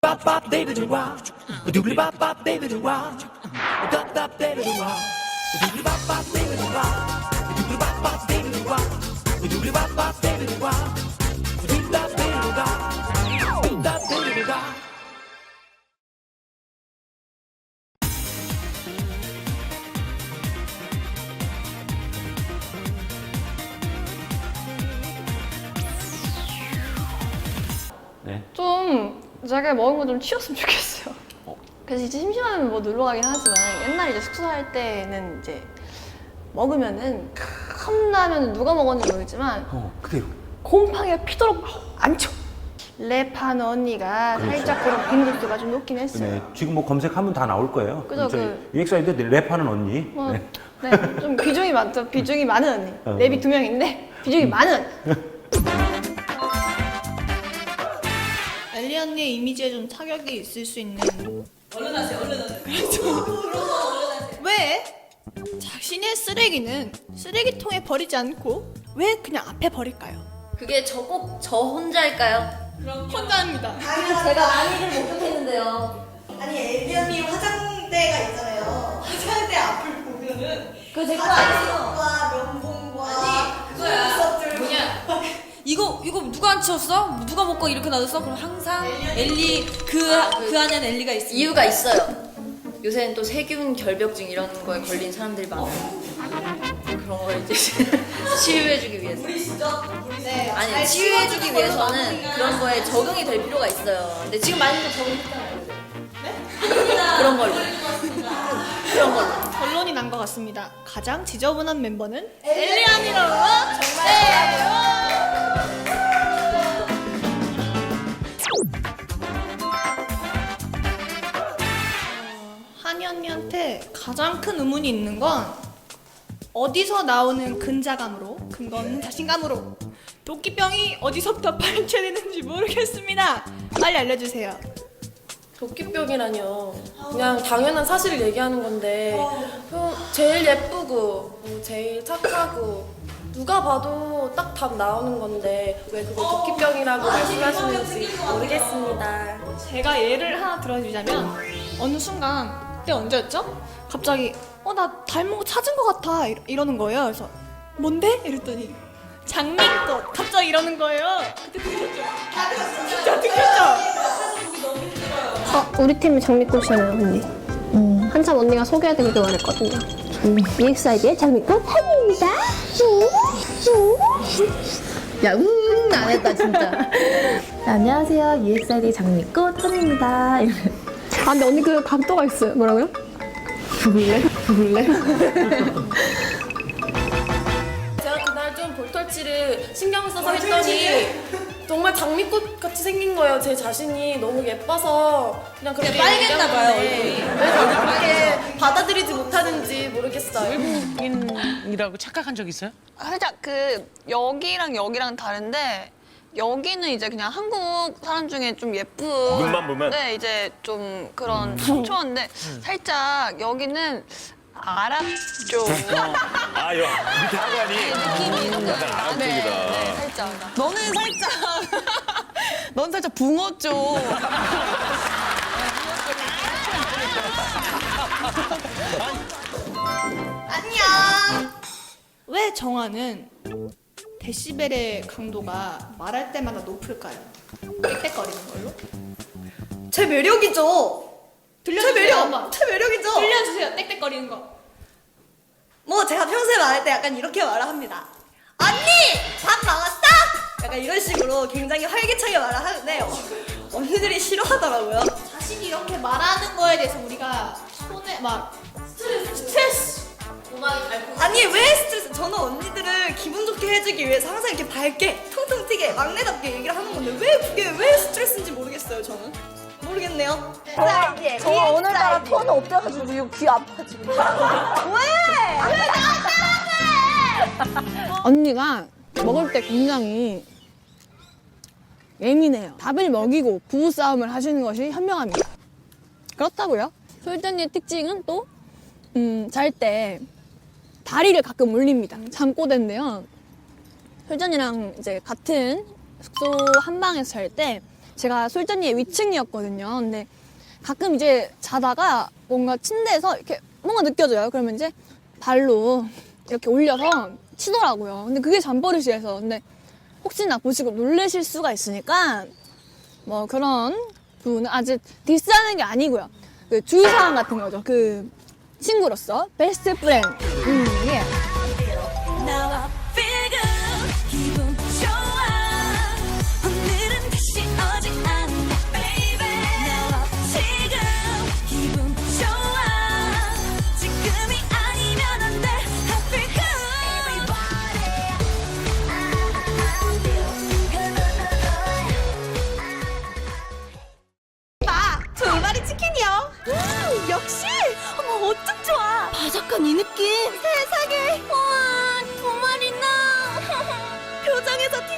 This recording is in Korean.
bop bop baby do wah, doobly bop bop baby do wah, dop dop baby do wah, doobly bop bop baby do wah, doobly bop bop baby do wah, doobly bop bop baby do wah, doop dop baby do wah, doop dop baby do wah. 네. 좀 자기가 먹은 거 좀 치웠으면 좋겠어요. 그래서 이제 심심하면 뭐 놀러 가긴 하지만 옛날에 이제 숙소 살 때는 이제 먹으면은 컵라면 누가 먹었는지 모르겠지만 그대로. 곰팡이가 피도록 안 쳐. 랩하는 언니가 그렇죠. 살짝 그런 빈도수가 좀 높긴 했어요. 네. 지금 뭐 검색하면 다 나올 거예요. 그죠, 저희 그- UXID 랩하는 언니. 뭐, 네. 네, 좀 비중이 많죠. 비중이 많은 언니. 어. 랩이 2명인데 비중이 많은 언니. 엘리 언니의 이미지에 좀 타격이 있을 수 있는. 얼른 하세요. 왜 자신의 쓰레기는 쓰레기통에 버리지 않고 왜 그냥 앞에 버릴까요? 그게 꼭 저 혼자일까요? 혼자 합니다. 제가 많이를 목격했는데요. 아니 엘리 언니 화장대가 있잖아요. 화장대 앞을 보면은 그거 제 거 아니에요. 화장과 면봉과 그거야. 눈썹들 뭐냐? 이거 누가 안 치웠어? 누가 먹고 이렇게 놔뒀어? 그럼 항상 엘리 그 안에는 엘리가 있어. 이유가 있어요. 요새는 또 세균 결벽증 이런 거에 걸린 사람들이 많아요. 그런 걸 이제 치유해주기 위해서. 네. 아니 치유해주기 위해서는 그런 거에 적응이 될 필요가 있어요. 근데 지금 많이 적응했잖아요. 네? 그런 걸로. 그런 걸로. 결론이 난 것 같습니다. 가장 지저분한 멤버는 엘리 언니라고 한이 언니한테 가장 큰 의문이 있는 건 어디서 나오는 근자감으로 근거 없는 자신감으로 도끼병이 어디서부터 발현되는지 모르겠습니다. 빨리 알려주세요. 도끼병이라뇨. 그냥 당연한 사실을 얘기하는 건데 제일 예쁘고 제일 착하고 누가 봐도 딱 답 나오는 건데 왜 그걸 도끼병이라고 말씀하시는지 모르겠습니다. 제가 예를 하나 들어주자면 어느 순간 그때 언제였죠? 갑자기 나 닮은 거 찾은 것 같아 이러는 거예요. 그래서 뭔데? 이랬더니 장미꽃 갑자기 이러는 거예요. 그때 들켰죠? 진짜 들켰죠? 우리 팀이 장미꽃이잖아요, 언니. 한참 언니가 소개해드리길 원했거든요. EXID의 장미꽃 한입니다. 야, 안 했다 진짜. 안녕하세요, EXID 장미꽃 한입니다. 근데 언니 그 각도가 있어요. 뭐라고요? 부글래? 제가 그날 좀 볼터치를 신경 써서 했더니 정말 장미꽃 같이 생긴 거예요. 제 자신이 너무 예뻐서 그냥 그렇게 빨갰나 봐요, 얘기한 건데 왜 저를 그렇게 받아들이지 못하는지 모르겠어요. 외국인이라고 착각한 적 있어요? 살짝 그 여기랑 다른데 여기는 이제 그냥 한국 사람 중에 좀 예쁜 눈만 보면? 네 이제 좀 그런 청초한데 살짝 여기는 아랍 쪽 아, 여 밑에 하관이 느낌이 약간 아랍 네, 쪽이다. 네, 살짝 너는 살짝 넌 살짝 붕어 쪽. 안녕. 왜 정화는 데시벨의 강도가 말할 때마다 높을까요? 빽빽거리는 걸로? 제 매력이죠. 들려주세요, 제 매력, 한번. 제 매력이죠. 들려주세요. 땡땡거리는 거. 뭐 제가 평소에 말할 때 약간 이렇게 말을 합니다. 언니 밥 먹었어? 약간 이런 식으로 굉장히 활기차게 말을 하는데 언니들이 싫어하더라고요. 자신이 이렇게 말하는 거에 대해서 우리가 손에 막 스트레스. 아니 왜 스트레스? 저는 언니들을 기분 좋게 해주기 위해서 항상 이렇게 밝게 통통 튀게 막내답게 얘기를 하는 건데 왜 그게 왜 스트레스인지 모르겠어요. 저는 모르겠네요. 저 오늘따라 톤 없대가지고 이거 귀 아파 지금. 언니가 먹을 때 굉장히 예민해요. 밥을 먹이고 부부싸움을 하시는 것이 현명합니다. 그렇다고요. 솔전이의 특징은 또 잘 때 다리를 가끔 올립니다. 잠꼬대인데요. 솔전이랑 이제 같은 숙소 한 방에서 잘 때 제가 솔전이의 위층이었거든요. 근데 가끔 이제 자다가 뭔가 침대에서 이렇게 뭔가 느껴져요. 그러면 이제 발로 이렇게 올려서 치더라고요. 근데 그게 잠버릇이어서. 근데 혹시나 보시고 놀라실 수가 있으니까 뭐 그런 부분은 아직 디스하는 게 아니고요. 그 주의사항 같은 거죠. 그 친구로서 베스트 프렌드. 예. Now I feel good, 기분 좋아. 오늘은 다시 오지 않는다, baby. Now I 지금 기분 좋아. 지금이 아니면 안 돼. I feel good. Everybody, I feel good. 두 마리 치킨이요. 역시 어머 어쩜 좋아. 바삭한 이 느낌. 세상에. 우와 두 마리나. 표정에서 티